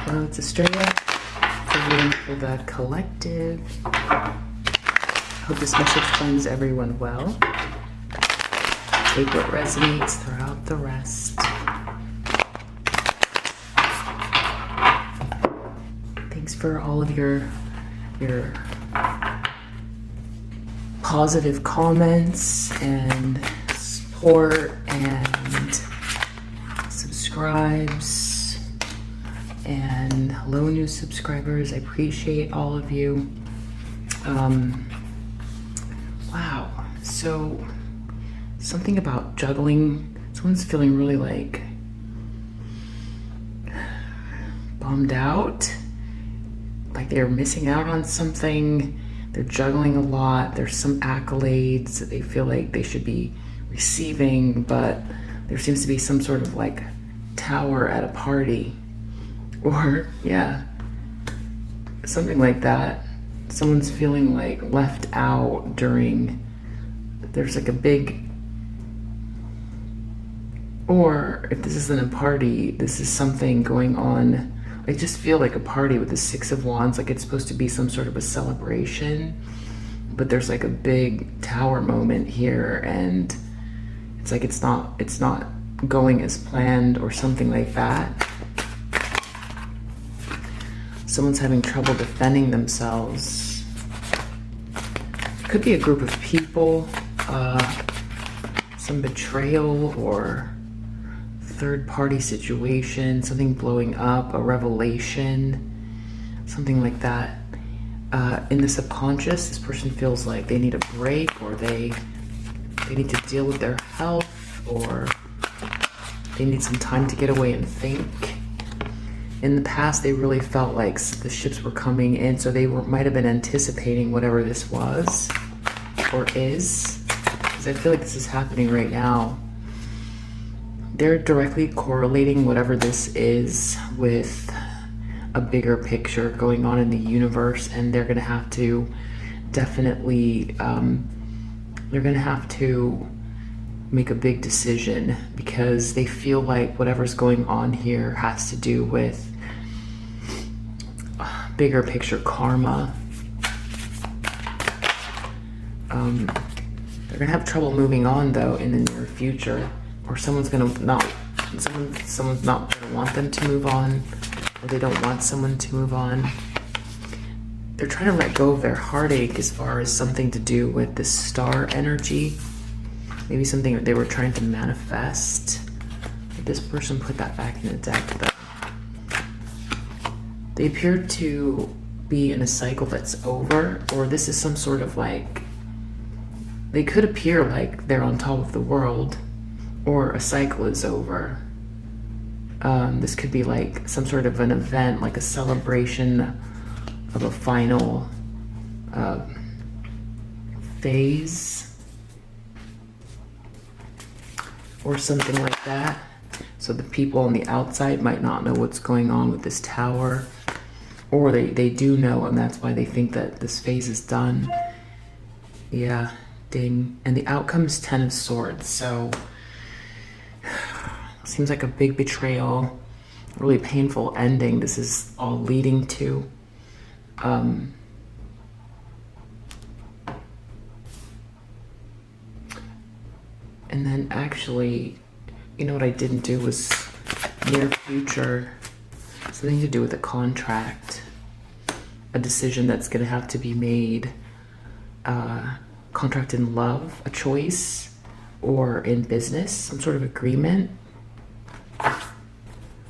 Well, it's a straight up for the collective. Hope this message finds everyone well. Take what resonates, throw out the rest. Thanks for all of your positive comments and support and subscribes. And hello, new subscribers. I appreciate all of you. Wow. So something about juggling. Someone's feeling really like bummed out, like they're missing out on something. They're juggling a lot. There's some accolades that they feel like they should be receiving, but there seems to be some sort of like tower at a party, or yeah, something like that. Someone's feeling like left out during, there's like a big, or if this isn't a party, this is something going on. I just feel like a party with the Six of Wands, like it's supposed to be some sort of a celebration, but there's like a big tower moment here, and it's like it's not going as planned or something like that. Someone's having trouble defending themselves. Could be a group of people, some betrayal or third-party situation, something blowing up, a revelation, something like that. In the subconscious, this person feels like they need a break, or they need to deal with their health, or they need some time to get away and think. In the past, they really felt like the ships were coming in, so they might have been anticipating whatever this was or is, because I feel like this is happening right now. They're directly correlating whatever this is with a bigger picture going on in the universe, and they're going to have to definitely, they're going to have to make a big decision, because they feel like whatever's going on here has to do with bigger picture karma. They're gonna have trouble moving on though in the near future, or someone's not gonna want them to move on, or they don't want someone to move on. They're trying to let go of their heartache as far as something to do with the star energy. Maybe something that they were trying to manifest. But this person put that back in the deck though. They appear to be in a cycle that's over, or this is some sort of like, they could appear like they're on top of the world, or a cycle is over. This could be like some sort of an event, like a celebration of a final phase, or something like that. So the people on the outside might not know what's going on with this tower, or they do know, and that's why they think that this phase is done. Yeah, ding. And the outcome is Ten of Swords, so seems like a big betrayal, really painful ending this is all leading to. And then actually, you know what I didn't do was near future, something to do with a contract, a decision that's going to have to be made, contract in love, a choice, or in business, some sort of agreement.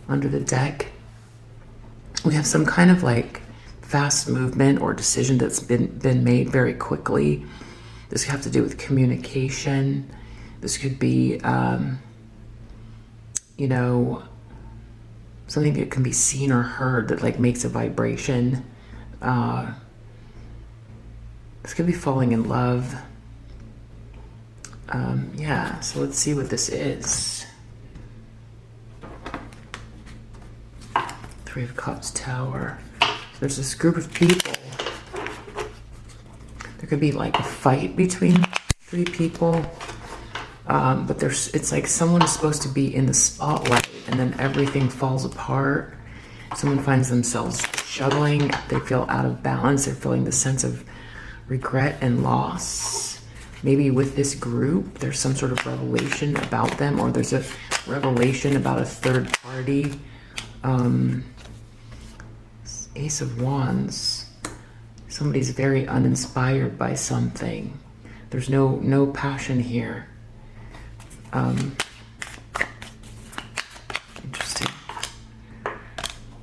Under the deck, we have some kind of like fast movement or decision that's been made very quickly. This could have to do with communication. This could be, you know, something that can be seen or heard that like makes a vibration. This could be falling in love. Yeah, so let's see what this is. Three of Cups, Tower. So there's this group of people. There could be like a fight between three people. But it's like someone is supposed to be in the spotlight, and then everything falls apart. Someone finds themselves struggling. They feel out of balance. They're feeling the sense of regret and loss. Maybe with this group, there's some sort of revelation about them, or there's a revelation about a third party. Ace of Wands. Somebody's very uninspired by something. There's no passion here. Interesting.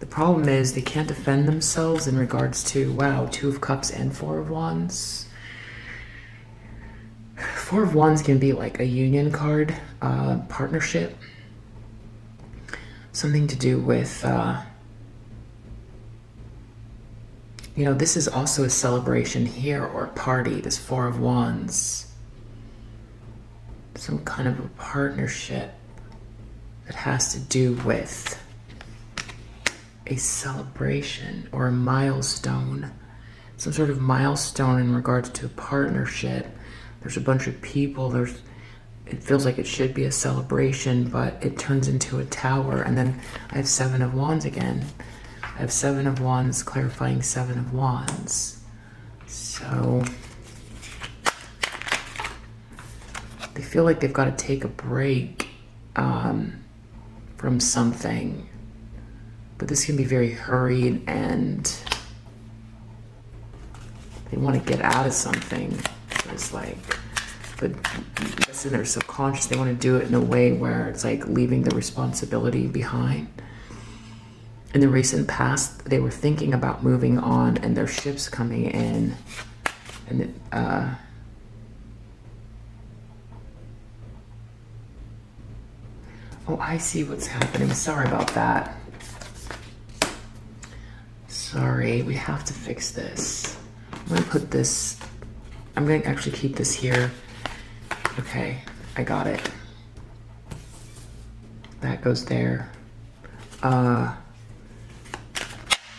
The problem is they can't defend themselves in regards to, wow, Two of Cups and Four of Wands. Four of Wands can be like a union card, partnership. Something to do with, you know, this is also a celebration here, or a party, this Four of Wands. Some kind of a partnership that has to do with a celebration or a milestone. Some sort of milestone in regards to a partnership. There's a bunch of people, it feels like it should be a celebration, but it turns into a tower. And then I have Seven of Wands again. I have Seven of Wands clarifying Seven of Wands. So they feel like they've got to take a break from something. But this can be very hurried, and they want to get out of something. It's like, but I guess in their subconscious, they want to do it in a way where it's like leaving the responsibility behind. In the recent past, they were thinking about moving on, and their ships coming in, and oh, I see what's happening. Sorry about that. Sorry, we have to fix this. I'm gonna put this, I'm gonna actually keep this here. Okay, I got it. That goes there.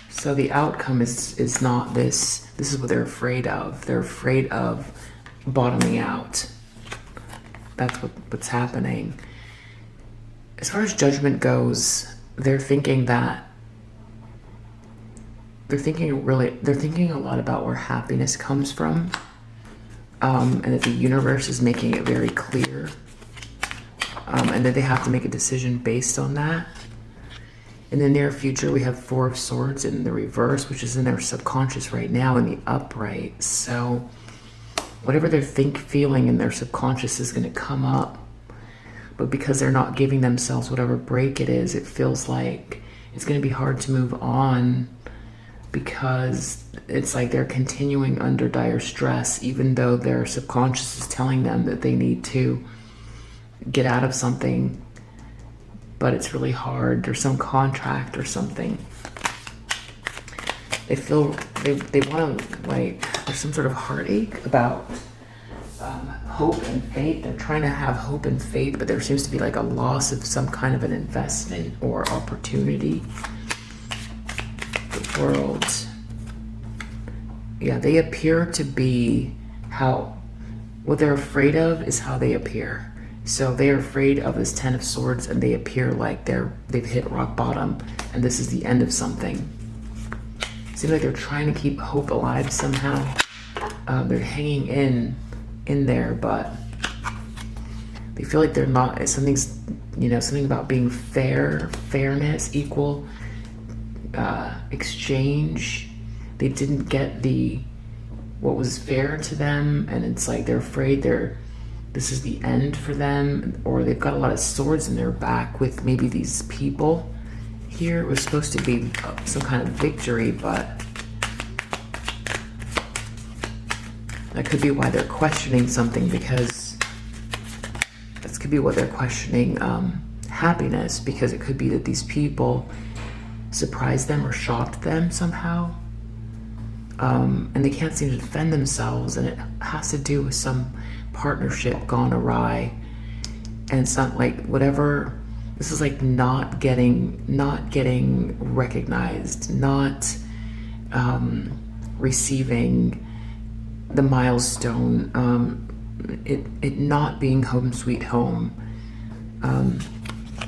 So the outcome is not this. This is what they're afraid of. They're afraid of bottoming out. That's what's happening. As far as judgment goes, they're thinking that they're thinking a lot about where happiness comes from, and that the universe is making it very clear, and that they have to make a decision based on that. In the near future, we have Four of Swords in the reverse, which is in their subconscious right now in the upright. So whatever they're feeling in their subconscious is going to come up. But because they're not giving themselves whatever break it is, it feels like it's going to be hard to move on, because it's like they're continuing under dire stress, even though their subconscious is telling them that they need to get out of something. But it's really hard. There's some contract or something. They feel they want to, like, there's some sort of heartache about hope and faith. They're trying to have hope and faith, but there seems to be like a loss of some kind of an investment or opportunity. The World. Yeah, they appear to be what they're afraid of is how they appear. So they're afraid of this Ten of Swords, and they appear like they've hit rock bottom, and this is the end of something. It seems like they're trying to keep hope alive somehow. They're hanging in there, but they feel like they're not. Something's, something about being fairness, equal exchange. They didn't get what was fair to them, and it's like they're afraid this is the end for them, or they've got a lot of swords in their back with maybe these people here. It was supposed to be some kind of victory, but that could be why they're questioning something, because this could be what they're questioning, happiness, because it could be that these people surprised them or shocked them somehow, and they can't seem to defend themselves, and it has to do with some partnership gone awry. And it's not like whatever, this is like not getting recognized, not receiving the milestone, it not being home sweet home.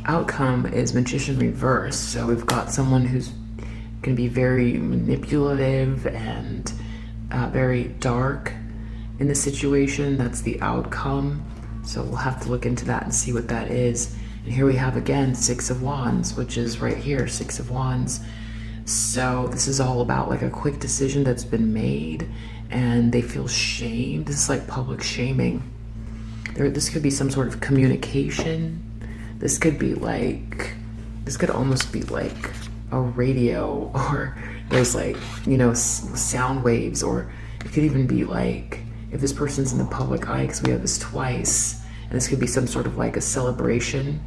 Outcome is Magician reverse. So we've got someone who's can be very manipulative and very dark in the situation. That's the outcome. So we'll have to look into that and see what that is. And here we have again Six of Wands, which is right here, Six of Wands. So this is all about like a quick decision that's been made and they feel shamed. This is like public shaming. This could be some sort of communication. This could be like, this could almost be like a radio, or there's like, you know, sound waves, or it could even be like, if this person's in the public eye, because we have this twice, and this could be some sort of like a celebration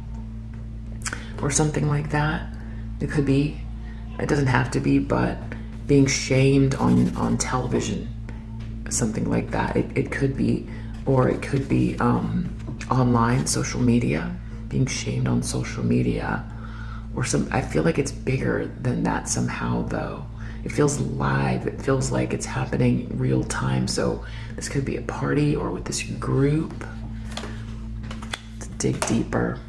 or something like that. It could be, it doesn't have to be, but being shamed on television, something like that. It could be, or it could be online, social media, being shamed on social media, or I feel like it's bigger than that somehow though. It feels live, it feels like it's happening real time. So this could be a party or with this group. Let's dig deeper.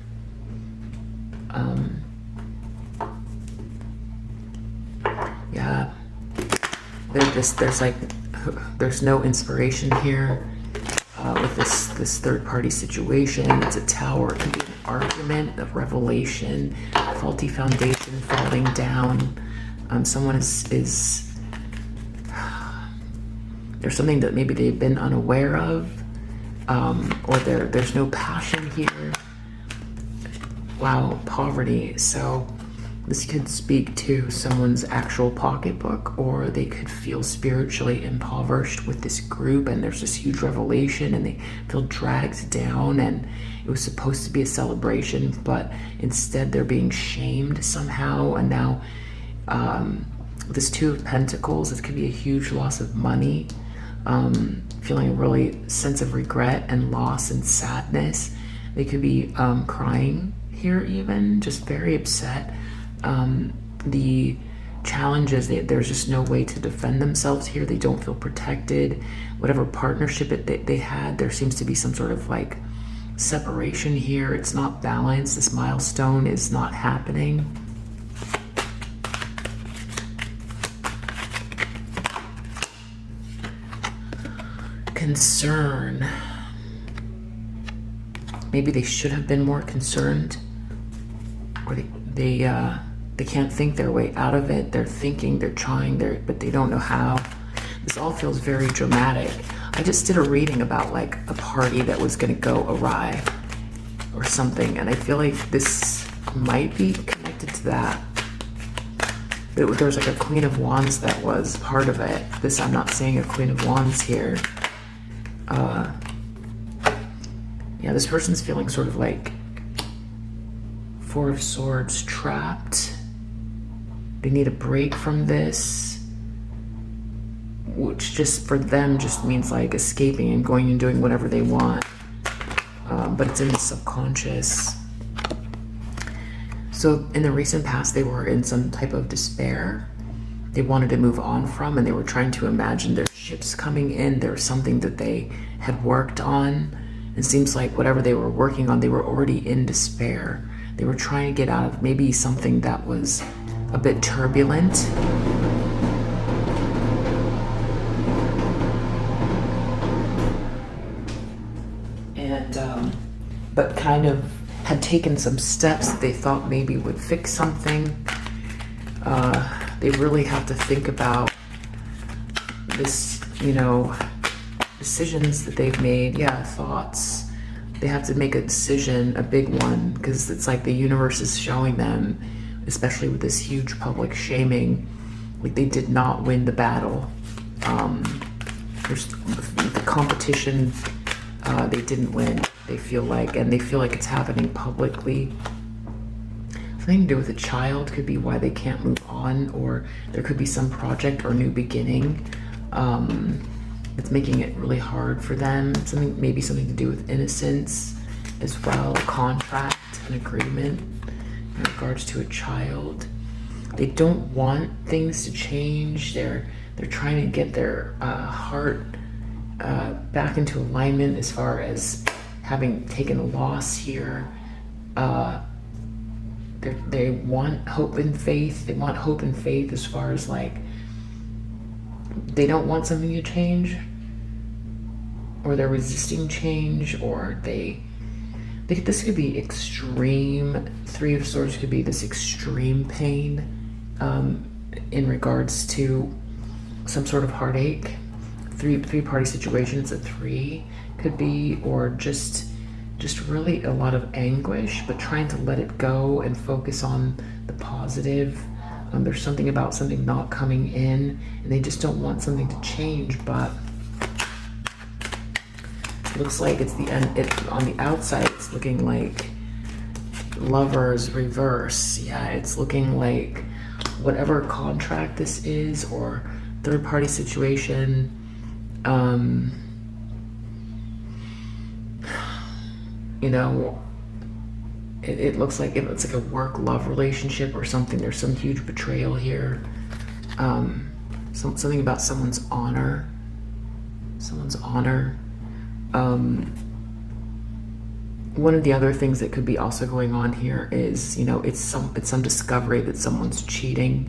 Yeah, there's no inspiration here with this third party situation. It's a Tower. It can be an argument, a revelation, faulty foundation falling down. Someone is there's something that maybe they've been unaware of, or there's no passion here. Wow, poverty. So this could speak to someone's actual pocketbook, or they could feel spiritually impoverished with this group, and there's this huge revelation and they feel dragged down, and it was supposed to be a celebration, but instead they're being shamed somehow. And now this Two of Pentacles, it could be a huge loss of money, feeling a really sense of regret and loss and sadness. They could be crying here, even just very upset. The challenges, there's just no way to defend themselves here. They don't feel protected. Whatever partnership they had, there seems to be some sort of like separation here. It's not balanced. This milestone is not happening. Concern. Maybe they should have been more concerned, or they can't think their way out of it. They're thinking, they're trying, but they don't know how. This all feels very dramatic. I just did a reading about like a party that was going to go awry or something, and I feel like this might be connected to that. There was like a Queen of Wands that was part of it. This, I'm not seeing a Queen of Wands here. Yeah, this person's feeling sort of like Four of Swords, trapped. They need a break from this, which just for them just means like escaping and going and doing whatever they want. But it's in the subconscious. So in the recent past, they were in some type of despair. They wanted to move on from, and they were trying to imagine their ships coming in. There was something that they had worked on. It seems like whatever they were working on, they were already in despair. They were trying to get out of maybe something that was a bit turbulent. And, but kind of had taken some steps that they thought maybe would fix something. They really have to think about this, you know, decisions that they've made. Yeah, thoughts. They have to make a decision, a big one, because it's like the universe is showing them, especially with this huge public shaming, like they did not win the battle. There's the competition, they didn't win, they feel like, and they feel like it's happening publicly. Something to do with a child could be why they can't move on, or there could be some project or new beginning that's making it really hard for them. Maybe something to do with innocence as well, a contract, an agreement in regards to a child. They don't want things to change. They're trying to get their heart back into alignment as far as having taken a loss here. they want hope and faith. They want hope and faith as far as like, they don't want something to change, or they're resisting change, or this could be extreme. Three of Swords could be this extreme pain in regards to some sort of heartache. Three-party situation, it's a 3 could be, or just really a lot of anguish, but trying to let it go and focus on the positive. There's something about something not coming in, and they just don't want something to change, but it looks like it's the end. On the outside, it's looking like Lovers reverse. Yeah, it's looking like whatever contract this is, or third-party situation, you know, it looks like it's like a work-love relationship or something. There's some huge betrayal here. Something about someone's honor. One of the other things that could be also going on here is, you know, it's some discovery that someone's cheating.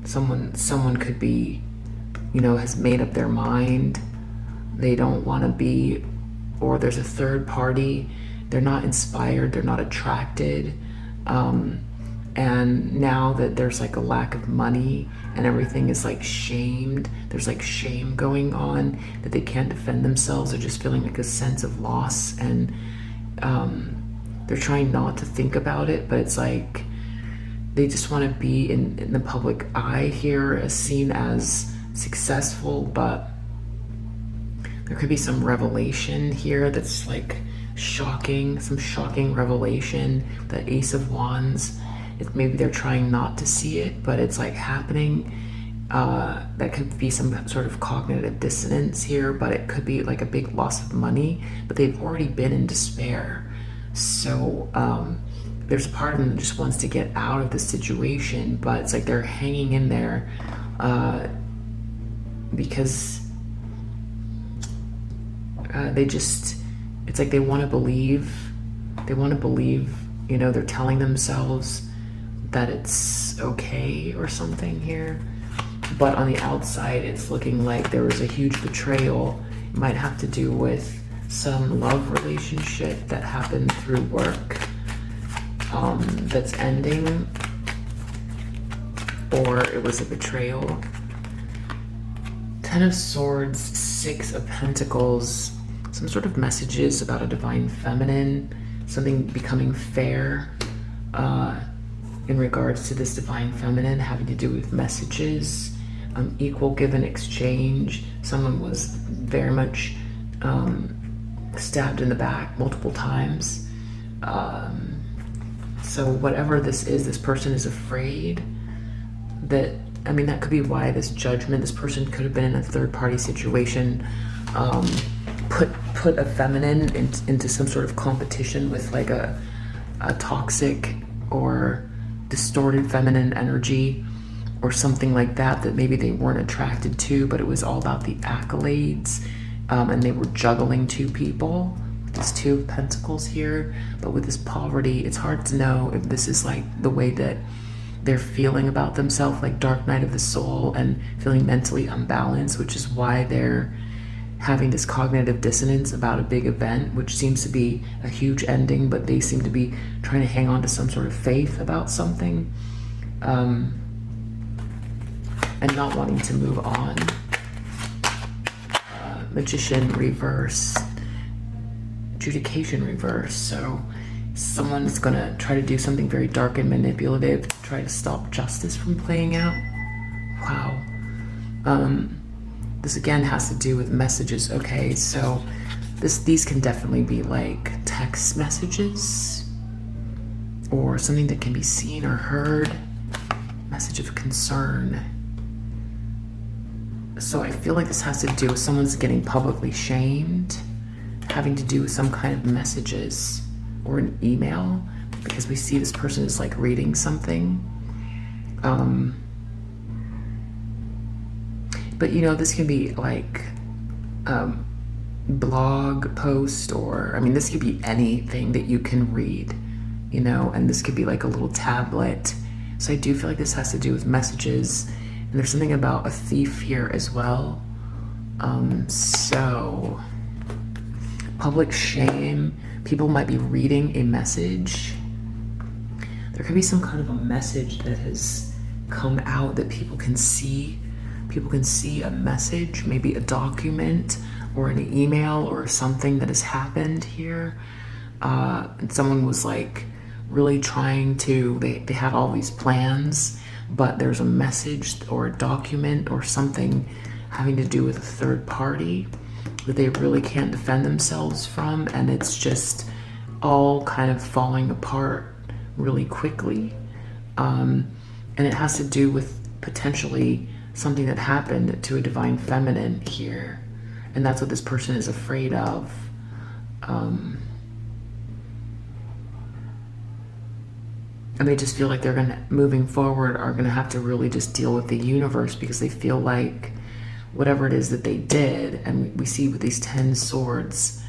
Someone could be, you know, has made up their mind. They don't want to be, or there's a third party. They're not inspired. They're not attracted. And now that there's like a lack of money and everything is like shamed, there's like shame going on, that they can't defend themselves. They're just feeling like a sense of loss, and they're trying not to think about it, but it's like they just want to be in the public eye here, as seen as successful. But there could be some revelation here that's like shocking, some shocking revelation. The Ace of Wands, maybe they're trying not to see it, but it's like happening. That could be some sort of cognitive dissonance here, but it could be like a big loss of money, but they've already been in despair. So there's a part of them that just wants to get out of the situation, but it's like they're hanging in there because it's like they want to believe, you know, they're telling themselves that it's okay or something here. But on the outside, it's looking like there was a huge betrayal. It might have to do with some love relationship that happened through work that's ending, or it was a betrayal. 10 of Swords, 6 of Pentacles, some sort of messages about a divine feminine, something becoming fair in regards to this divine feminine, having to do with messages, equal give and exchange. Someone was very much stabbed in the back multiple times. So whatever this is, this person is afraid that, I mean, that could be why this judgment, this person could have been in a third-party situation, put a feminine into some sort of competition with like a toxic or distorted feminine energy or something like that, that maybe they weren't attracted to, but it was all about the accolades, and they were juggling two people. There's 2 of Pentacles here, but with this poverty, it's hard to know if this is like the way that they're feeling about themselves, like dark night of the soul, and feeling mentally unbalanced, which is why they're having this cognitive dissonance about a big event, which seems to be a huge ending, but they seem to be trying to hang on to some sort of faith about something, and not wanting to move on. Magician reverse, adjudication reverse. So someone's gonna try to do something very dark and manipulative to try to stop justice from playing out. Wow. This again has to do with messages. Okay, so these can definitely be like text messages or something that can be seen or heard. Message of concern. So I feel like this has to do with someone's getting publicly shamed, having to do with some kind of messages or an email, because we see this person is like reading something. But you know, this can be like blog post, or I mean, this could be anything that you can read you know, and this could be like a little tablet. So I do feel like this has to do with messages, and there's something about a thief here as well. So public shame, people might be reading a message. There could be some kind of a message that has come out that people can see. People can see a message, maybe a document or an email or something that has happened here. And someone was like really trying to, they had all these plans, but there's a message or a document or something having to do with a third party that they really can't defend themselves from, and it's just all kind of falling apart really quickly. And it has to do with potentially something that happened to a divine feminine here, and that's what this person is afraid of. And they just feel like they're gonna, moving forward, are gonna have to really just deal with the universe, because they feel like whatever it is that they did, and we see with these 10 swords,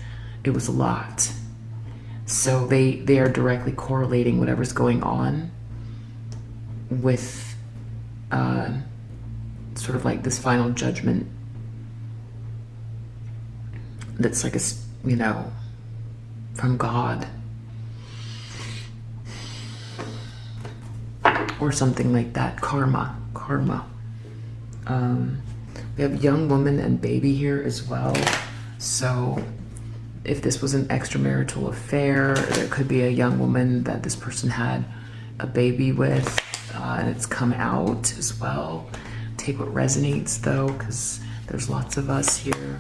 it was a lot. So they are directly correlating whatever's going on with sort of like this final judgment that's like a, you know, from God or something like that. Karma. We have young woman and baby here as well. So if this was an extramarital affair, there could be a young woman that this person had a baby with, and it's come out as well. Take what resonates though, because there's lots of us here.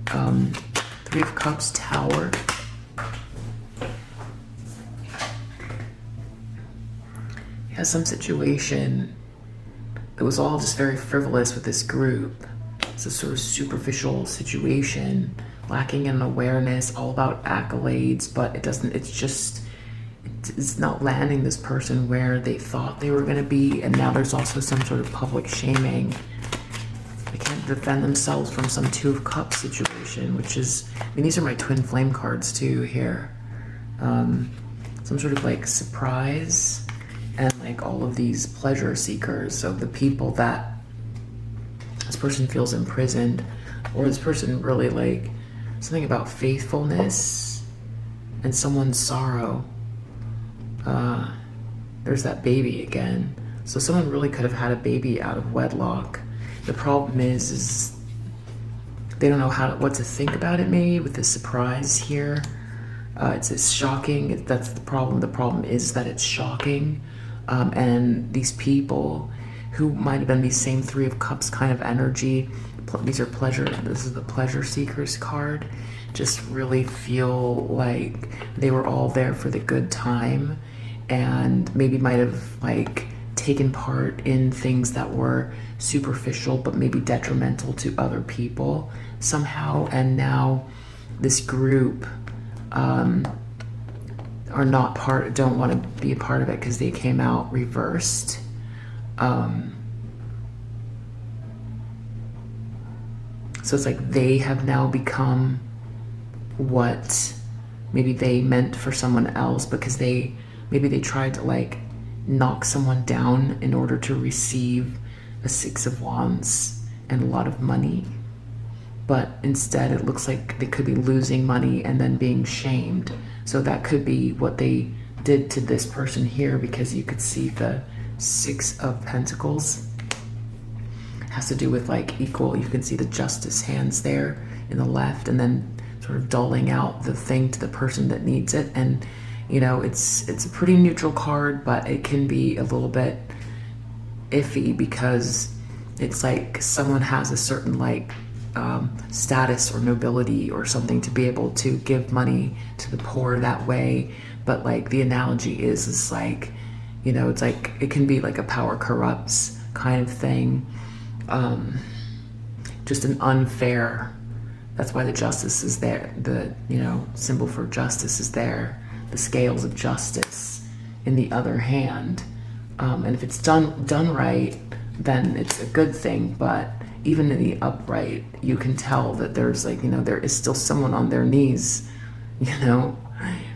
3 of Cups, Tower. Yeah, some situation that was all just very frivolous with this group. It's a sort of superficial situation, lacking in awareness, all about accolades, but it doesn't, it's not landing this person where they thought they were going to be. And now there's also some sort of public shaming. They can't defend themselves from some 2 of Cups situation, which is, I mean, these are my twin flame cards too here. Some sort of like surprise, and like all of these pleasure seekers. So the people that this person feels imprisoned, or this person really like something about faithfulness and someone's sorrow. There's that baby again. So someone really could have had a baby out of wedlock. The problem is they don't know what to think about it, maybe, with the surprise here. It's shocking. That's the problem. The problem is that it's shocking. And these people who might have been these same 3 of Cups kind of energy, these are pleasure, this is the pleasure seekers card, just really feel like they were all there for the good time, and maybe might have like taken part in things that were superficial but maybe detrimental to other people somehow. And now this group are not don't want to be a part of it because they came out reversed. So it's like they have now become what maybe they meant for someone else, because maybe they tried to like knock someone down in order to receive a 6 of Wands and a lot of money. But instead it looks like they could be losing money and then being shamed. So that could be what they did to this person here, because you could see the 6 of Pentacles. It has to do with like equal, you can see the Justice hands there in the left, and then sort of doling out the thing to the person that needs it. And you know, it's a pretty neutral card, but it can be a little bit iffy, because it's like someone has a certain like status or nobility or something to be able to give money to the poor that way. But like the analogy is like, you know, it's like it can be like a power corrupts kind of thing. Just an unfair, that's why the Justice is there, the, you know, symbol for justice is there, the scales of justice in the other hand. And if it's done right, then it's a good thing. But even in the upright, you can tell that there's like, you know, there is still someone on their knees, you know,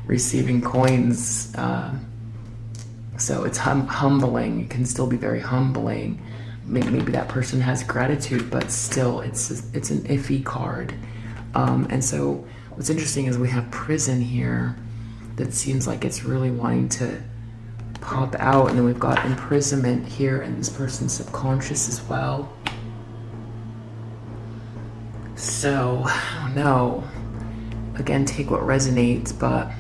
receiving coins. So it's humbling. It can still be very humbling. Maybe that person has gratitude, but still it's an iffy card. And so what's interesting is we have prison here that seems like it's really wanting to pop out, and then we've got imprisonment here in this person's subconscious as well. So I don't know, again, take what resonates, but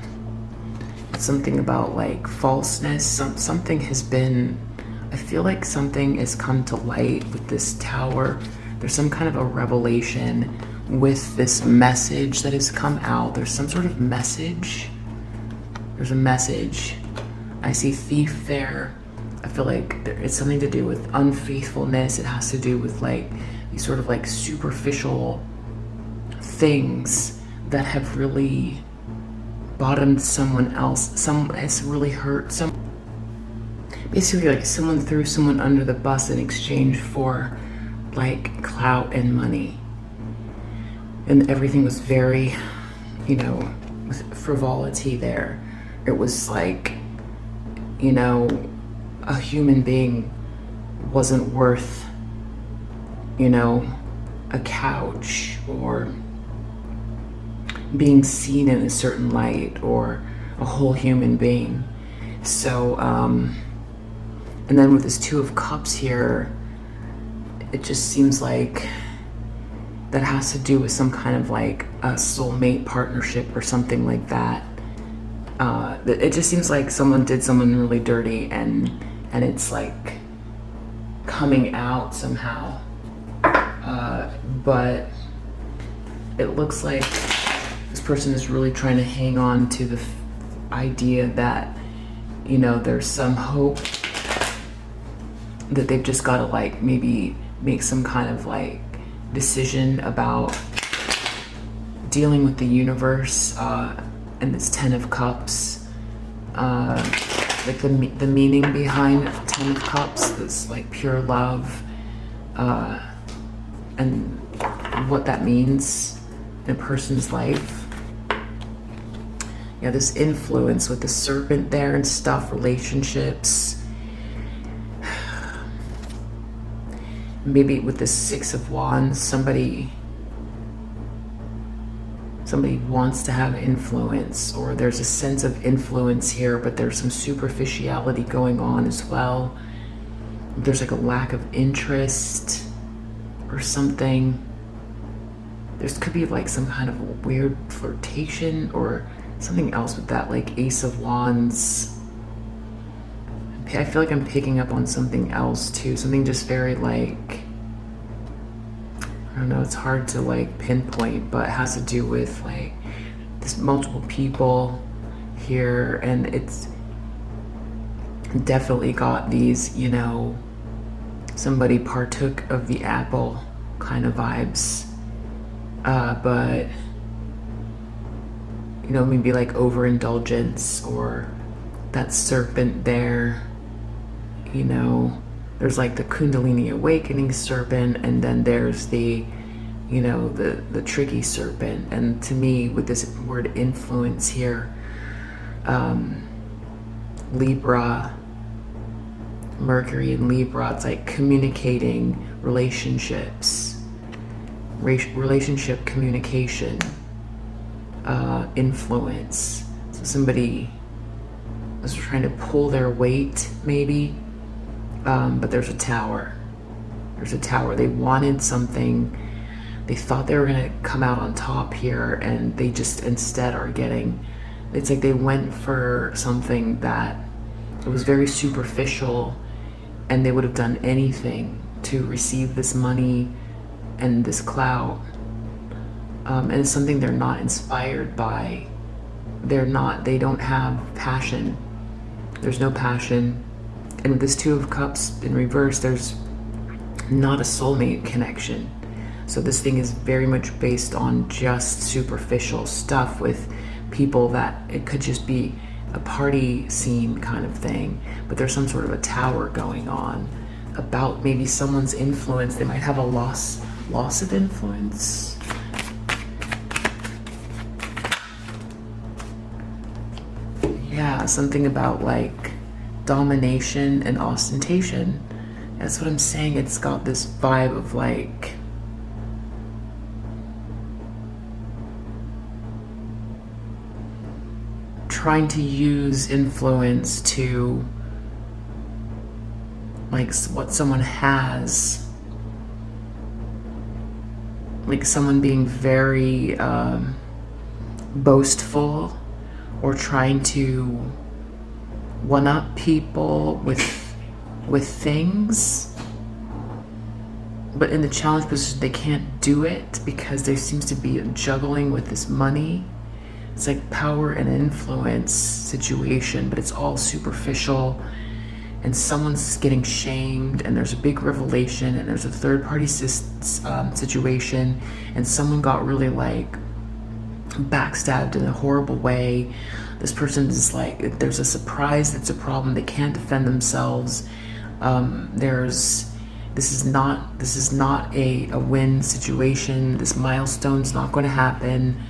it's something about like falseness. Something has been, I feel like something has come to light with this tower. There's some kind of a revelation with this message that has come out. There's some sort of message. There's a message. I see thief there. I feel like it's something to do with unfaithfulness. It has to do with like these sort of like superficial things that have really bottomed someone else. It's really hurt some. Basically, like someone threw someone under the bus in exchange for like clout and money. And everything was very, you know, with frivolity there. It was like, you know, a human being wasn't worth, you know, a couch or being seen in a certain light or a whole human being. So, and then with this Two of Cups here, it just seems like that has to do with some kind of like a soulmate partnership or something like that. It just seems like someone did someone really dirty, and it's like coming out somehow. But it looks like this person is really trying to hang on to the idea that, you know, there's some hope, that they've just got to like maybe make some kind of like decision about dealing with the universe, and this Ten of Cups, like the meaning behind Ten of Cups, this like pure love, and what that means in a person's life. Yeah, this influence with the serpent there and stuff, relationships. Maybe with the Six of Wands, somebody wants to have influence, or there's a sense of influence here, but there's some superficiality going on as well. There's like a lack of interest or something. There could be like some kind of weird flirtation or something else with that, like Ace of Wands. I feel like I'm picking up on something else too, something just very like, I don't know, it's hard to like pinpoint, but it has to do with like this multiple people here, and it's definitely got these, you know, somebody partook of the apple kind of vibes, but you know, maybe like overindulgence, or that serpent there, you know. There's like the Kundalini awakening serpent, and then there's the, you know, the tricky serpent. And to me, with this word influence here, Libra, Mercury in Libra, it's like communicating relationships, relationship communication, influence. So somebody was trying to pull their weight, maybe. But there's a tower. There's a tower. They wanted something. They thought they were going to come out on top here, and they just instead are getting, it's like they went for something that it was very superficial, and they would have done anything to receive this money and this clout. And it's something they're not inspired by. They don't have passion. There's no passion. And with this Two of Cups in reverse, there's not a soulmate connection. So this thing is very much based on just superficial stuff with people that it could just be a party scene kind of thing. But there's some sort of a tower going on about maybe someone's influence. They might have a loss of influence. Yeah, something about like domination and ostentation. That's what I'm saying. It's got this vibe of like trying to use influence to like what someone has, like someone being very boastful or trying to one up people with things, but in the challenge position they can't do it because there seems to be a juggling with this money. It's like power and influence situation, but it's all superficial, and someone's getting shamed, and there's a big revelation, and there's a third party situation, and someone got really like backstabbed in a horrible way. This person is like, there's a surprise that's a problem. They can't defend themselves. This is not a win situation. This milestone's not going to happen.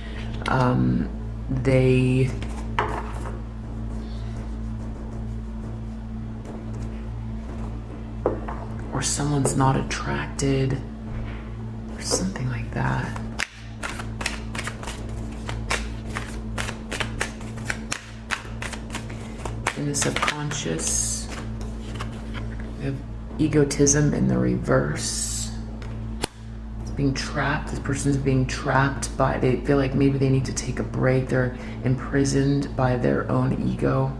Or someone's not attracted or something like that. In the subconscious, we have egotism in the reverse. It's being trapped. This person's being trapped by, they feel like maybe they need to take a break. They're imprisoned by their own ego.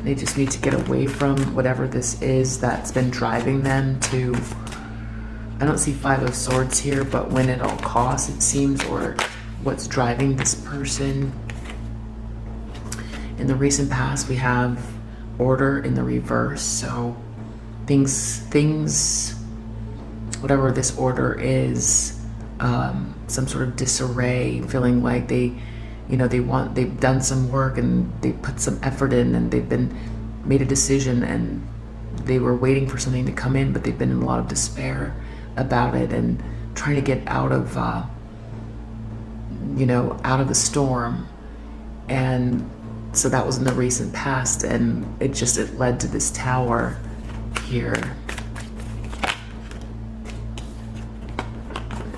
They just need to get away from whatever this is that's been driving them to, I don't see Five of Swords here, but win at all costs, it seems, or what's driving this person. In the recent past, we have order in the reverse. So things, whatever this order is, some sort of disarray, feeling like they've done some work and they put some effort in and they've made a decision and they were waiting for something to come in, but they've been in a lot of despair about it and trying to get out of the storm. And so that was in the recent past, and it led to this tower here.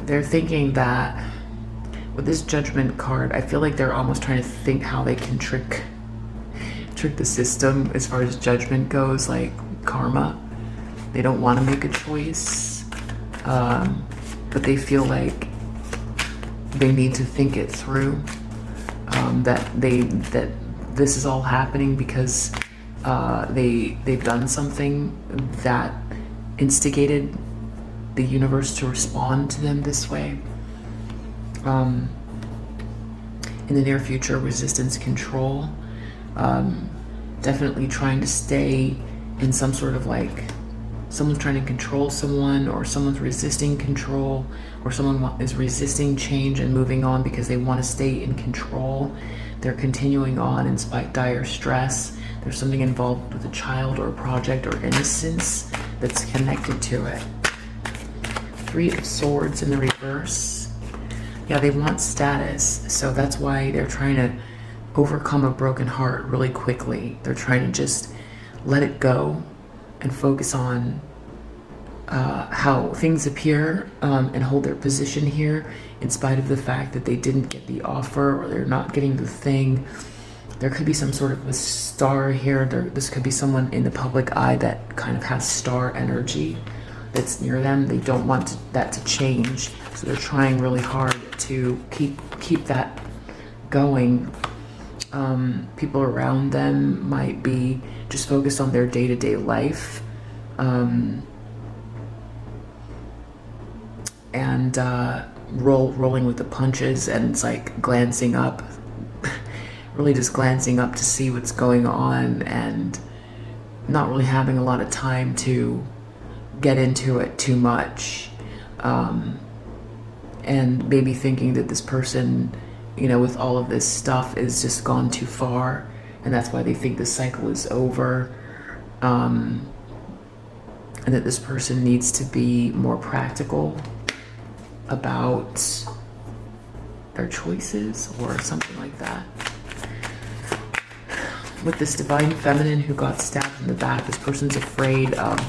They're thinking that with this Judgment card, I feel like they're almost trying to think how they can trick the system as far as judgment goes, like karma. They don't want to make a choice, but they feel like they need to think it through. That this is all happening because they've done something that instigated the universe to respond to them this way. In the near future, resistance, control, definitely trying to stay in some sort of like, someone's trying to control someone, or someone's resisting control, or someone is resisting change and moving on because they want to stay in control. They're continuing on in spite dire stress. There's something involved with a child or a project or innocence that's connected to it. Three of Swords in the reverse. Yeah, they want status, so that's why they're trying to overcome a broken heart really quickly. They're trying to just let it go and focus on how things appear and hold their position here in spite of the fact that they didn't get the offer or they're not getting the thing. There could be some sort of a star here. This could be someone in the public eye that kind of has star energy that's near them. They don't want that to change, so they're trying really hard to keep that going. People around them might be just focused on their day-to-day life, and rolling with the punches, and it's like glancing up, really just glancing up to see what's going on, and not really having a lot of time to get into it too much, and maybe thinking that this person, with all of this stuff, is just gone too far, and that's why they think the cycle is over, and that this person needs to be more practical about their choices or something like that. with this divine feminine who got stabbed in the back, this person's afraid of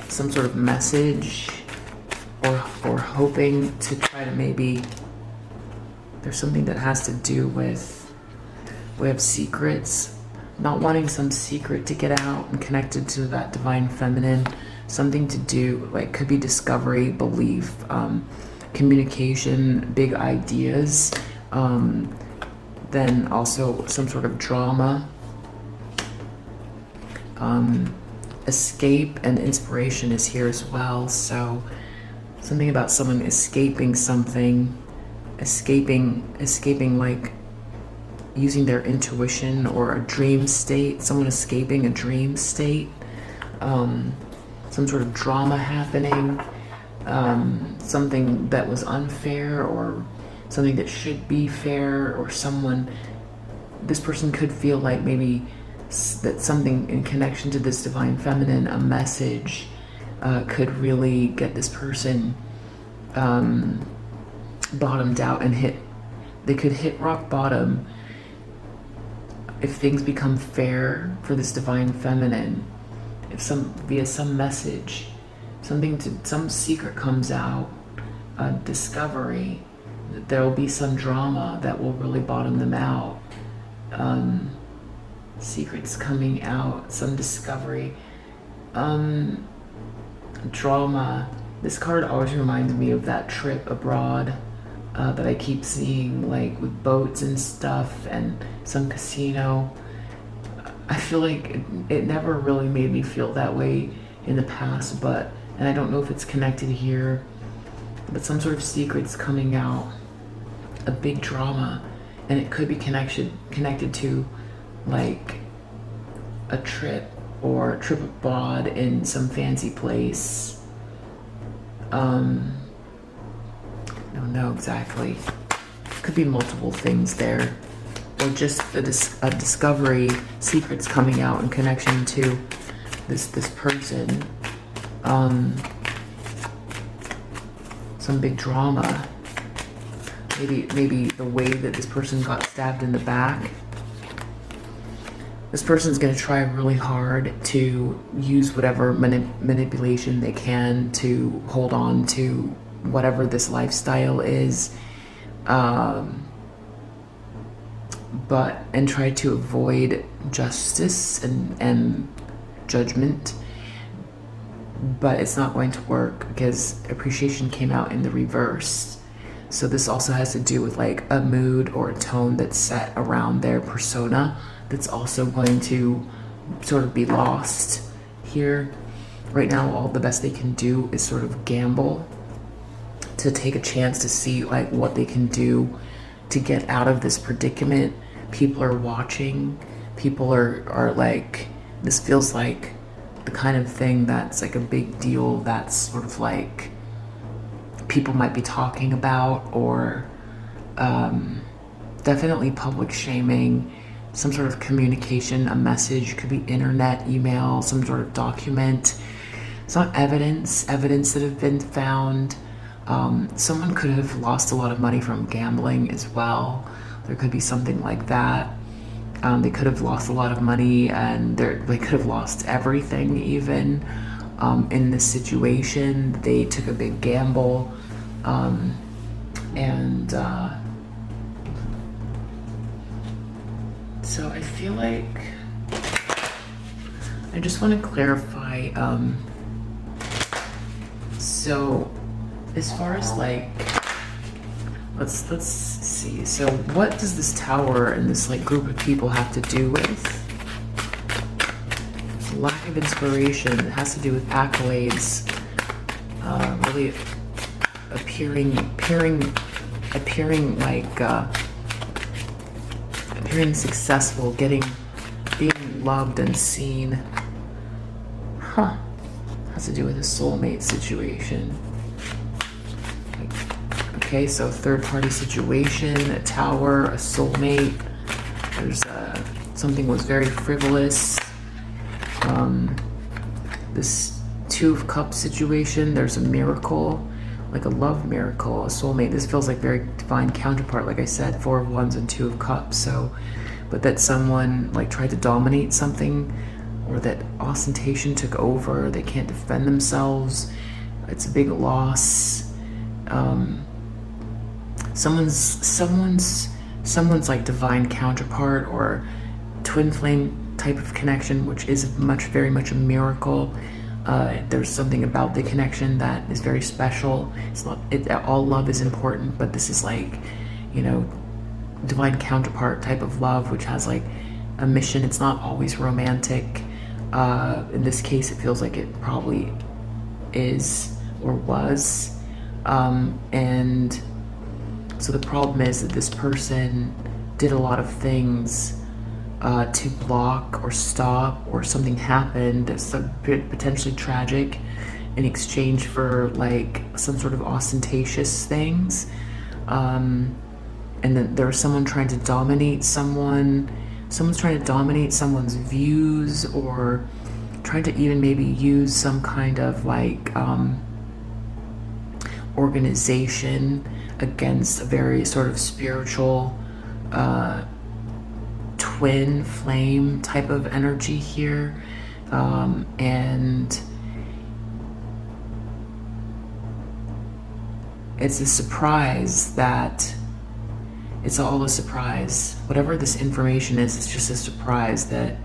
some sort of message, or hoping to try to maybe, there's something that has to do with, we have secrets, not wanting some secret to get out and connected to that divine feminine, something to do, like could be discovery, belief, communication, big ideas, then also some sort of drama, escape and inspiration is here as well. So something about someone escaping something, escaping like using their intuition, or a dream state, someone escaping a dream state, some sort of drama happening, something that was unfair or something that should be fair, or someone, this person could feel like maybe that something in connection to this divine feminine, a message, could really get this person bottomed out and they could hit rock bottom if things become fair for this divine feminine, if via some message, some secret comes out, a discovery, there will be some drama that will really bottom them out. Secrets coming out, some discovery, drama. This card always reminds me of that trip abroad that I keep seeing, like with boats and stuff and some casino. I feel like it never really made me feel that way in the past, and I don't know if it's connected here, but some sort of secrets coming out, a big drama, and it could be connected to like a trip, or a trip abroad in some fancy place. I don't know exactly. Could be multiple things there, or just a discovery, secrets coming out in connection to this person. Some big drama. Maybe the way that this person got stabbed in the back. This person's going to try really hard to use whatever manipulation they can to hold on to whatever this lifestyle is, and try to avoid justice and judgment. But it's not going to work because appreciation came out in the reverse. So this also has to do with like a mood or a tone that's set around their persona that's also going to sort of be lost here. Right now, all the best they can do is sort of gamble, to take a chance to see like what they can do to get out of this predicament. People are watching. People are like, this feels like the kind of thing that's like a big deal, that's sort of like people might be talking about, or definitely public shaming, some sort of communication, a message, could be internet, email, some sort of document. It's not evidence that have been found. Someone could have lost a lot of money from gambling as well. There could be something like that. They could have lost a lot of money, and they could have lost everything even. In this situation, they took a big gamble, so I feel like I just want to clarify. So as far as like, let's see. So what does this tower and this like group of people have to do with? Lack of inspiration. It has to do with accolades, really appearing successful, being loved and seen. Has to do with a soulmate situation. Okay, so third party situation, a tower, a soulmate. There's something was very frivolous. This Two of Cups situation, there's a miracle, like a love miracle, a soulmate. This feels like very divine counterpart, like I said, Four of Wands and Two of Cups. So but that someone like tried to dominate something, or that ostentation took over. They can't defend themselves. It's a big loss. Someone's like divine counterpart or twin flame type of connection, which is very much a miracle. There's something about the connection that is very special. It's not all love is important, but this is like, you know, divine counterpart type of love, which has like a mission. It's not always romantic. In this case, it feels like it probably is or was. And so the problem is that this person did a lot of things to block or stop, or something happened that's potentially tragic in exchange for like some sort of ostentatious things. And then there was someone trying to dominate someone. Someone's trying to dominate someone's views, or trying to even maybe use some kind of like organization against a very sort of spiritual twin flame type of energy here. And it's a surprise that it's all a surprise. Whatever this information is, it's just a surprise that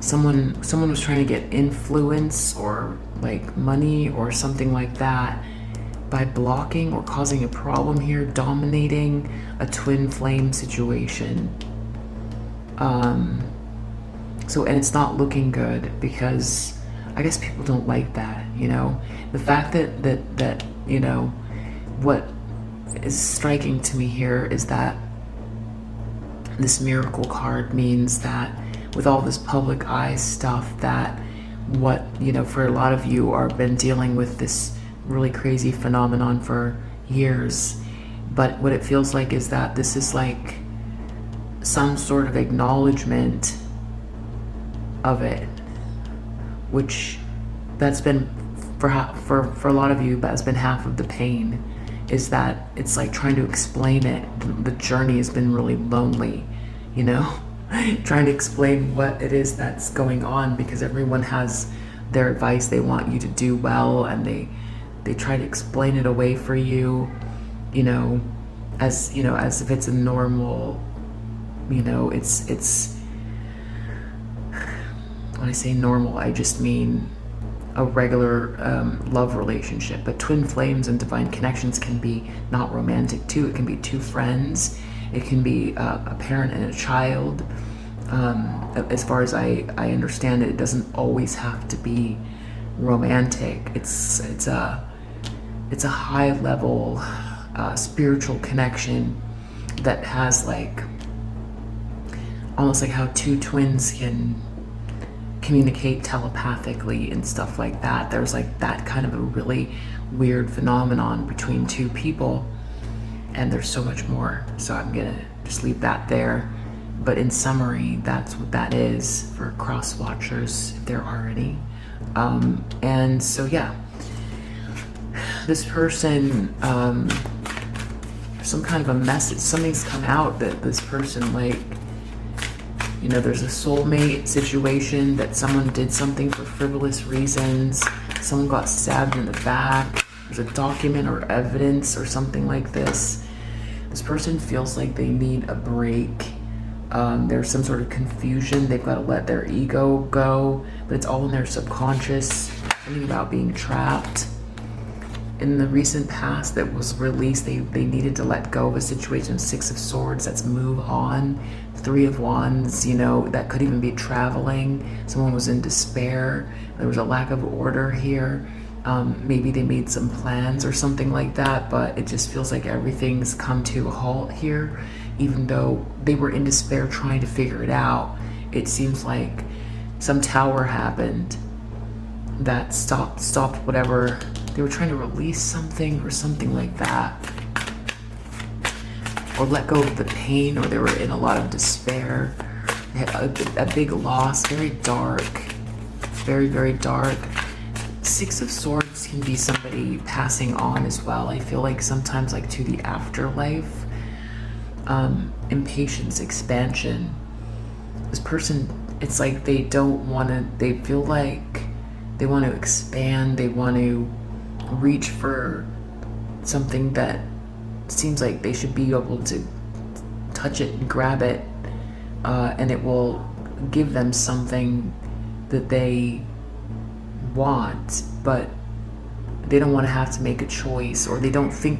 someone was trying to get influence or like money or something like that by blocking or causing a problem here, dominating a twin flame situation. So, and it's not looking good, because I guess people don't like that, you know. The fact that you know, what is striking to me here is that this miracle card means that with all this public eye stuff, that what, you know, for a lot of you are been dealing with this really crazy phenomenon for years, but what it feels like is that this is like some sort of acknowledgement of it, which that's been for a lot of you, that's been half of the pain, is that it's like trying to explain it. The journey has been really lonely, you know, trying to explain what it is that's going on, because everyone has their advice. They want you to do well, and they try to explain it away for you, you know, as if it's a normal, you know, it's when I say normal, I just mean a regular love relationship. But twin flames and divine connections can be not romantic too. It can be two friends. It can be a parent and a child. As far as I understand it, it doesn't always have to be romantic. It's a high level spiritual connection that has like almost like how two twins can communicate telepathically and stuff like that. There's like that kind of a really weird phenomenon between two people, and there's so much more. So I'm gonna just leave that there. But in summary, that's what that is for cross watchers, if there are any. And so yeah, this person, some kind of a message, something's come out that this person, like, you know, there's a soulmate situation, that someone did something for frivolous reasons. Someone got stabbed in the back. There's a document or evidence or something like this. This person feels like they need a break. There's some sort of confusion. They've got to let their ego go, but it's all in their subconscious. Something about being trapped. In the recent past that was released, they needed to let go of a situation. 6 of Swords, that's move on. 3 of Wands, you know, that could even be traveling. Someone was in despair. There was a lack of order here. Maybe they made some plans or something like that, but it just feels like everything's come to a halt here. Even though they were in despair trying to figure it out, it seems like some tower happened that stopped whatever. They were trying to release something or something like that, or let go of the pain, or they were in a lot of despair. They had a big loss, very dark, very, very dark. 6 of Swords can be somebody passing on as well. I feel like sometimes like to the afterlife. impatience, expansion. This person, it's like they don't want to, they feel like they want to expand, they want to reach for something that seems like they should be able to touch it and grab it, and it will give them something that they want, but they don't want to have to make a choice, or they don't feel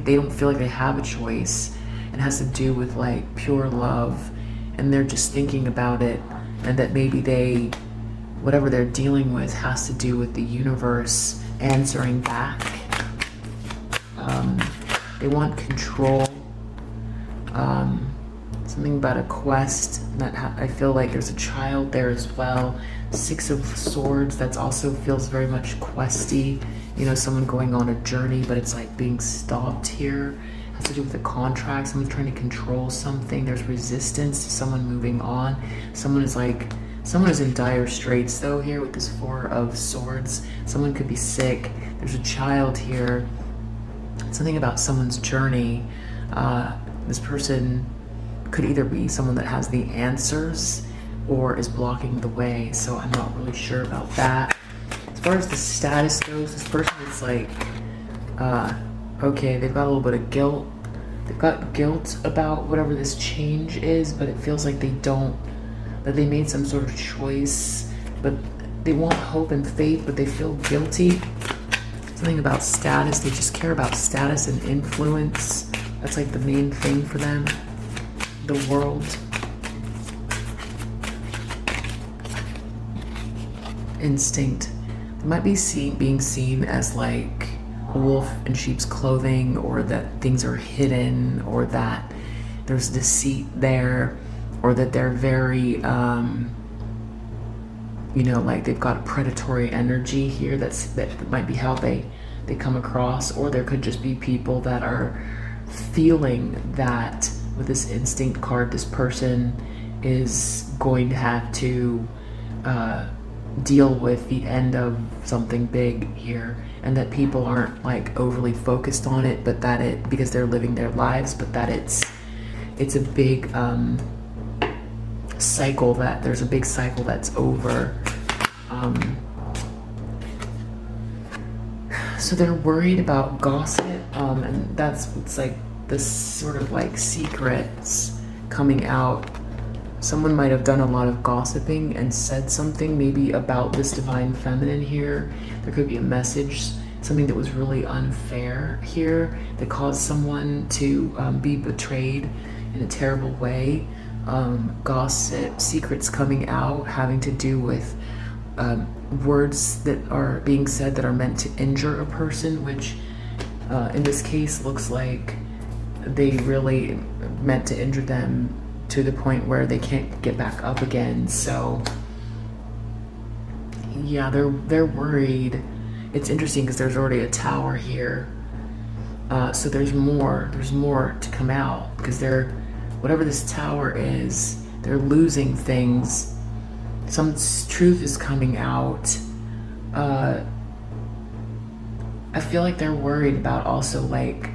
like they have a choice. It has to do with like pure love, and they're just thinking about it, and that maybe whatever they're dealing with has to do with the universe answering back. They want control. Something about a quest. I feel like there's a child there as well. 6 of Swords, that also feels very much questy. You know, someone going on a journey, but it's like being stopped here. It has to do with a contract. Someone's trying to control something. There's resistance to someone moving on. Someone is in dire straits though here with this 4 of Swords. Someone could be sick. There's a child here. Something about someone's journey. This person could either be someone that has the answers or is blocking the way, so I'm not really sure about that. As far as the status goes, this person is like, okay, they've got a little bit of guilt. They've got guilt about whatever this change is, but it feels like that they made some sort of choice, but they want hope and faith, but they feel guilty. Something about status, they just care about status and influence. That's like the main thing for them. The world. Instinct. They might be being seen as like a wolf in sheep's clothing, or that things are hidden, or that there's deceit there, or that they're very, you know, like they've got a predatory energy here. That might be how they come across. Or there could just be people that are feeling that with this instinct card, this person is going to have to deal with the end of something big here, and that people aren't like overly focused on it, but that because they're living their lives, but that it's a big cycle, that there's a big cycle that's over. So they're worried about gossip, and that's what's like this sort of like secrets coming out. Someone might have done a lot of gossiping and said something maybe about this divine feminine here. There could be a message, something that was really unfair here that caused someone to be betrayed in a terrible way. Gossip, secrets coming out, having to do with words that are being said that are meant to injure a person, which in this case looks like they really meant to injure them to the point where they can't get back up again. So yeah, they're worried. It's interesting because there's already a tower here, so there's more to come out, because whatever this tower is, they're losing things. Some truth is coming out. I feel like they're worried about also like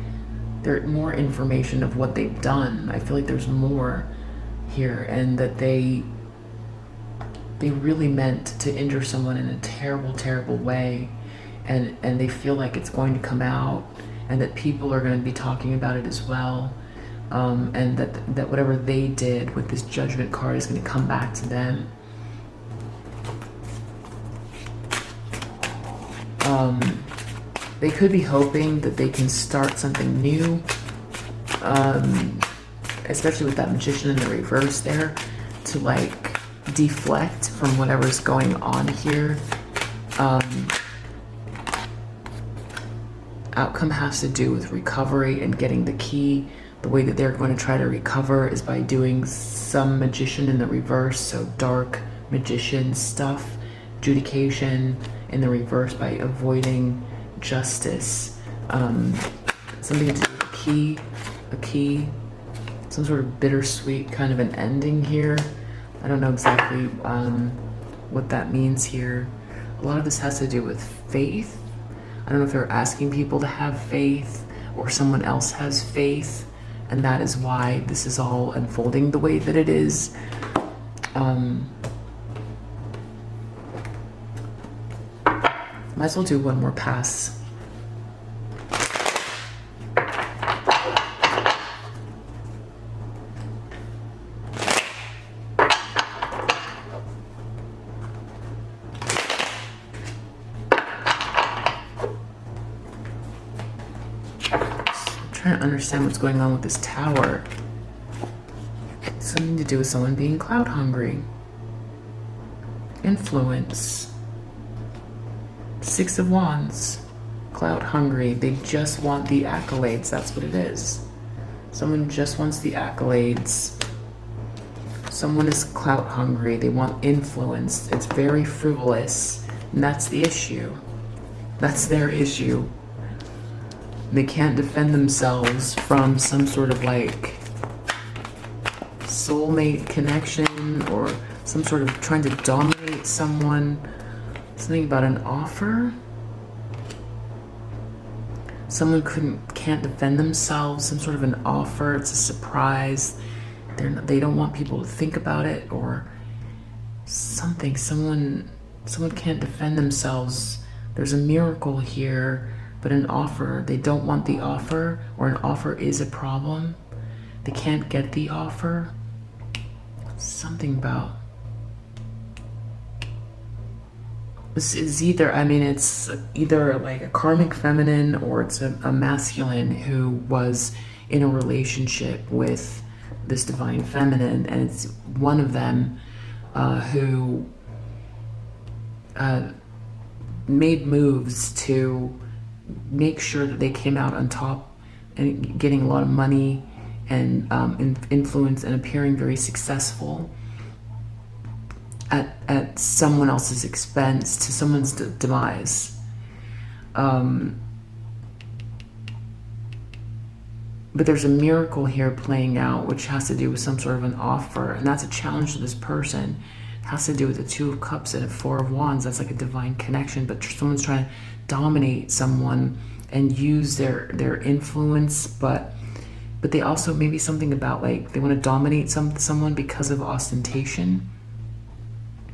there's more information of what they've done. I feel like there's more here, and that they really meant to injure someone in a terrible way, and they feel like it's going to come out, and that people are going to be talking about it as well, and that whatever they did with this Judgment card is going to come back to them. They could be hoping that they can start something new, especially with that Magician in the reverse there, to like deflect from whatever's going on here. Outcome has to do with recovery and getting the key. The way that they're going to try to recover is by doing some Magician in the reverse, so dark Magician stuff, adjudication in the reverse by avoiding justice. Something to do with a key, some sort of bittersweet kind of an ending here. I don't know exactly what that means here. A lot of this has to do with faith. I don't know if they're asking people to have faith, or someone else has faith, and that is why this is all unfolding the way that it is. Might as well do one more pass. Trying to understand what's going on with this tower. Something to do with someone being clout hungry. Influence. 6 of Wands. Clout hungry. They just want the accolades. That's what it is. Someone just wants the accolades. Someone is clout hungry. They want influence. It's very frivolous. And that's the issue. That's their issue. They can't defend themselves from some sort of like soulmate connection or some sort of trying to dominate someone. Something about an offer. Someone can't defend themselves. Some sort of an offer. It's a surprise. They don't want people to think about it or something. Someone can't defend themselves. There's a miracle here. But an offer, they don't want the offer, or an offer is a problem. They can't get the offer. Something about this is either, I mean, it's either like a karmic feminine or it's a masculine who was in a relationship with this divine feminine, and it's one of them who made moves to make sure that they came out on top and getting a lot of money and influence and appearing very successful at someone else's expense, to someone's demise. But there's a miracle here playing out, which has to do with some sort of an offer, and that's a challenge to this person. It has to do with the 2 of Cups and a 4 of Wands. That's like a divine connection, but someone's trying to dominate someone and use their influence, but they also maybe something about like they want to dominate someone because of ostentation.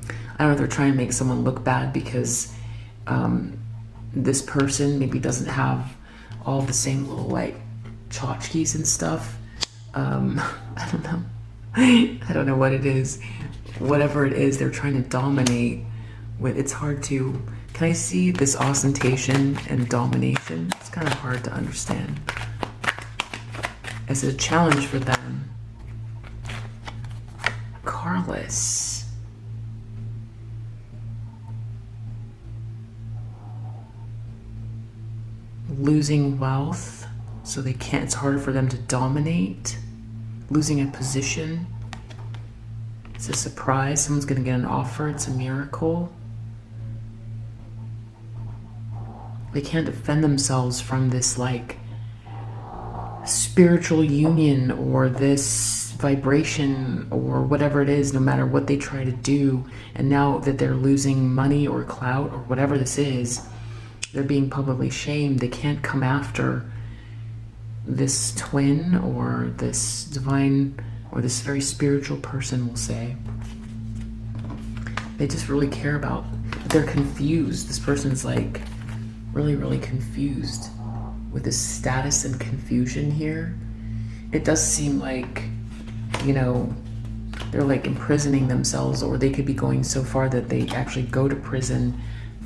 I don't know if they're trying to make someone look bad because this person maybe doesn't have all the same little like tchotchkes and stuff. I don't know. I don't know what it is. Whatever it is, they're trying to dominate with. It's hard to. Can I see this ostentation and domination? It's kind of hard to understand. It's a challenge for them. Carless. Losing wealth, so they can't. It's harder for them to dominate. Losing a position. It's a surprise. Someone's going to get an offer. It's a miracle. They can't defend themselves from this like spiritual union or this vibration or whatever it is, no matter what they try to do. And now that they're losing money or clout or whatever this is, they're being publicly shamed. They can't come after this twin or this divine or this very spiritual person, we'll say. They just really care about, they're confused. This person's like really, really confused with this status and confusion here. It does seem like, you know, they're like imprisoning themselves, or they could be going so far that they actually go to prison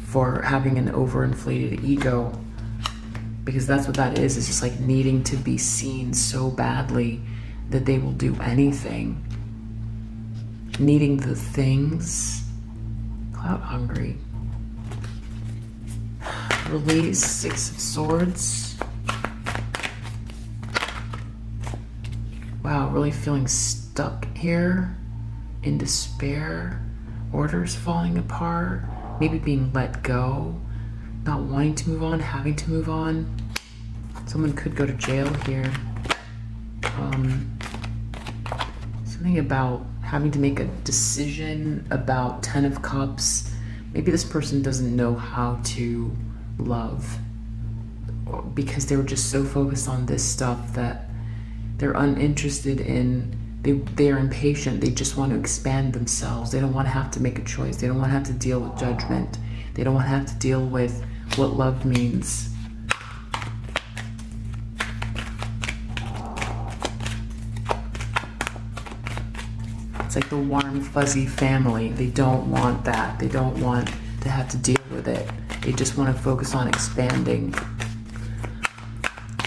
for having an overinflated ego, because that's what that is. It's just like needing to be seen so badly that they will do anything. Needing the things. Clout hungry. Release, 6 of Swords. Wow, really feeling stuck here, in despair. Orders falling apart, maybe being let go, not wanting to move on, having to move on. Someone could go to jail here. Something about having to make a decision about 10 of Cups. Maybe this person doesn't know how to love, because they were just so focused on this stuff that They're uninterested in, they are impatient. They just want to expand themselves. They don't want to have to make a choice. They don't want to have to deal with judgment. They don't want to have to deal with what love means. It's like the warm, fuzzy family. They don't want that. They don't want to have to deal with it. They just want to focus on expanding.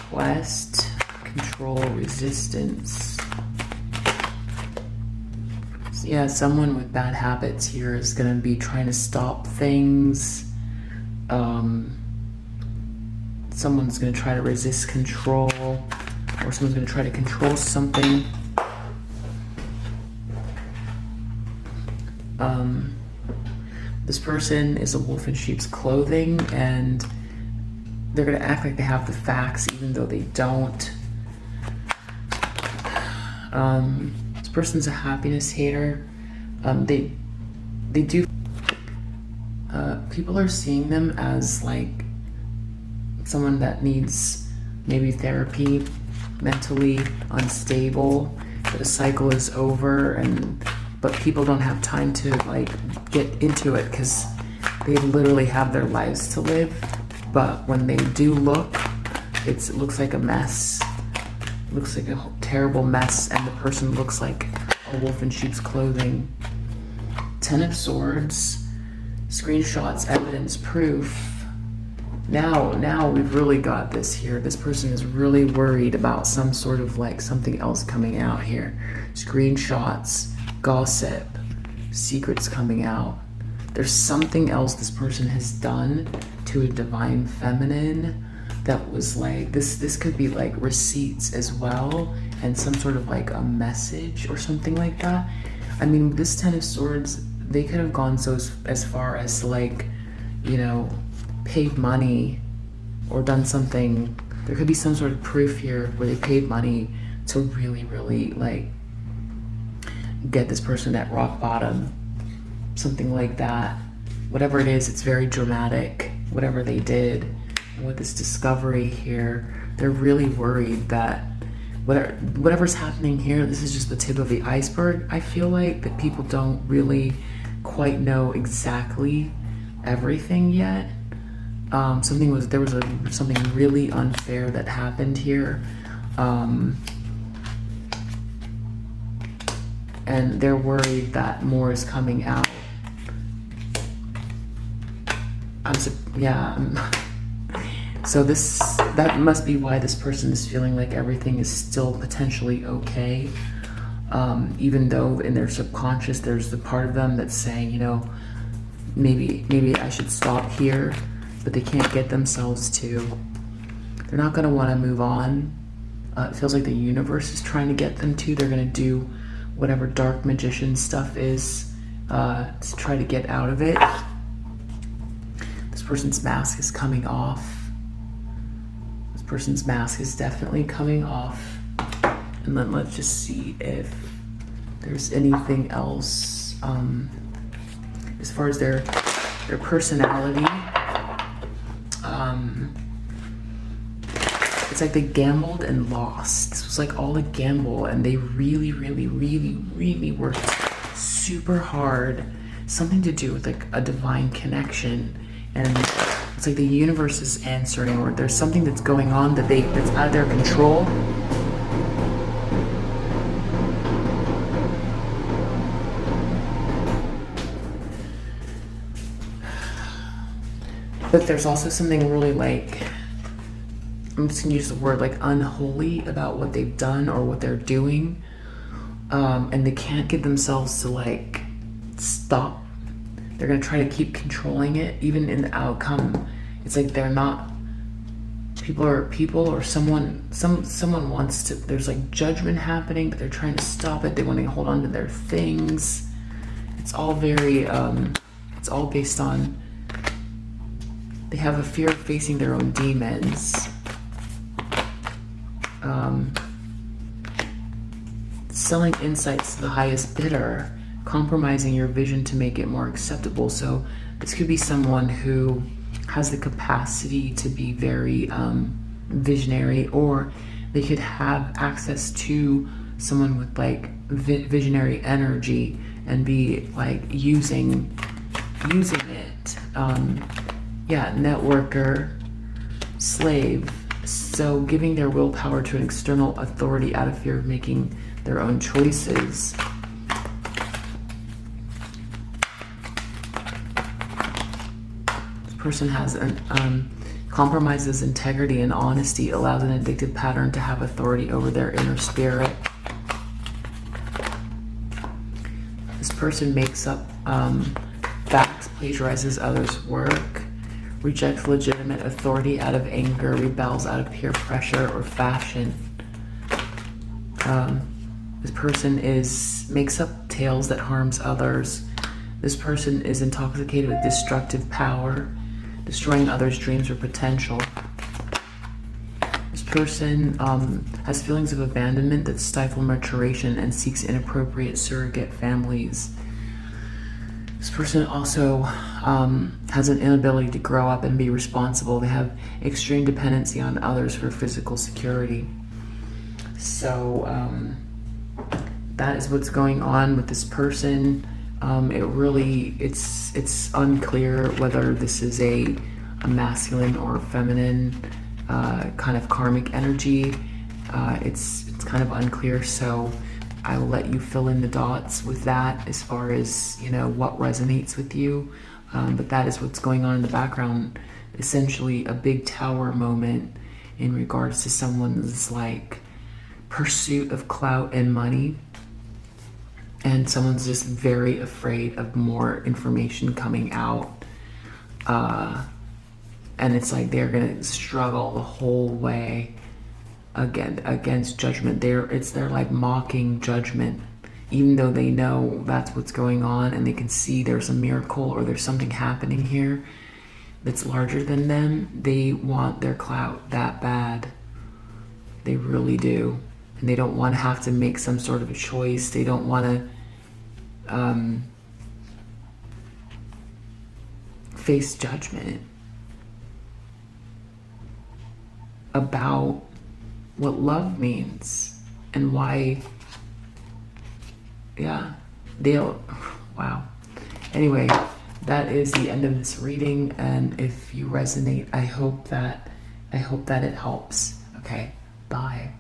Quest, control, resistance. So yeah, someone with bad habits here is going to be trying to stop things. Someone's going to try to resist control, or someone's going to try to control something. This person is a wolf in sheep's clothing, and they're going to act like they have the facts even though they don't. This person's a happiness hater. They do. People are seeing them as like someone that needs maybe therapy, mentally unstable, that a cycle is over, but people don't have time to like get into it because they literally have their lives to live. But when they do look, it looks like a mess. It looks like a terrible mess, and the person looks like a wolf in sheep's clothing. 10 of Swords, screenshots, evidence, proof. Now we've really got this here. This person is really worried about some sort of like something else coming out here. Screenshots, gossip, secrets coming out. There's something else this person has done to a divine feminine that was like, this could be like receipts as well, and some sort of like a message or something like that. I mean, this 10 of Swords, they could have gone so as far as to like, you know, paid money or done something. There could be some sort of proof here where they paid money to really, really like get this person at rock bottom, something like that. Whatever it is, it's very dramatic, whatever they did. And with this discovery here, they're really worried that whatever's happening here, this is just the tip of the iceberg. I feel like that people don't really quite know exactly everything yet. There was something really unfair that happened here. And they're worried that more is coming out. So that must be why this person is feeling like everything is still potentially okay. Even though in their subconscious, there's the part of them that's saying, you know, maybe I should stop here, but they can't get themselves to. They're not gonna wanna move on. It feels like the universe is trying to get them to. They're gonna do whatever dark magician stuff is to try to get out of it. This person's mask is coming off. This person's mask is definitely coming off. And then let's just see if there's anything else as far as their personality. It's like they gambled and lost. This was like all a gamble, and they really, really, really, really worked super hard. Something to do with like a divine connection, and it's like the universe is answering, or there's something that's going on that's out of their control. But there's also something really like, I'm just gonna use the word like unholy about what they've done or what they're doing. And they can't get themselves to like stop. They're gonna try to keep controlling it, even in the outcome. It's like they're not, people or someone wants to, there's like judgment happening, but they're trying to stop it. They want to hold on to their things. It's all very, it's all based on, they have a fear of facing their own demons. Selling insights to the highest bidder, compromising your vision to make it more acceptable. So this could be someone who has the capacity to be very visionary, or They could have access to someone with like visionary energy and be like using it. Yeah, networker, slave. So giving their willpower to an external authority out of fear of making their own choices. This person has an compromises integrity and honesty, allows an addictive pattern to have authority over their inner spirit. This person makes up facts, plagiarizes others' work, rejects legitimate authority out of anger, rebels out of peer pressure or fashion. This person makes up tales that harms others. This person is intoxicated with destructive power, destroying others' dreams or potential. This person has feelings of abandonment that stifle maturation and seeks inappropriate surrogate families. This person also has an inability to grow up and be responsible. They have extreme dependency on others for physical security. So that is what's going on with this person. It's unclear whether this is a masculine or feminine kind of karmic energy. It's kind of unclear, so I will let you fill in the dots with that as far as, you know, what resonates with you. But that is what's going on in the background. Essentially a big tower moment in regards to someone's like pursuit of clout and money. And someone's just very afraid of more information coming out. And it's like they're gonna struggle the whole way against judgment. They're like mocking judgment, even though they know that's what's going on and they can see there's a miracle or there's something happening here that's larger than them. They want their clout that bad. They really do. And they don't want to have to make some sort of a choice. They don't want to face judgment about what love means and why, yeah, wow. Anyway, that is the end of this reading, and if you resonate, I hope that it helps. Okay, bye.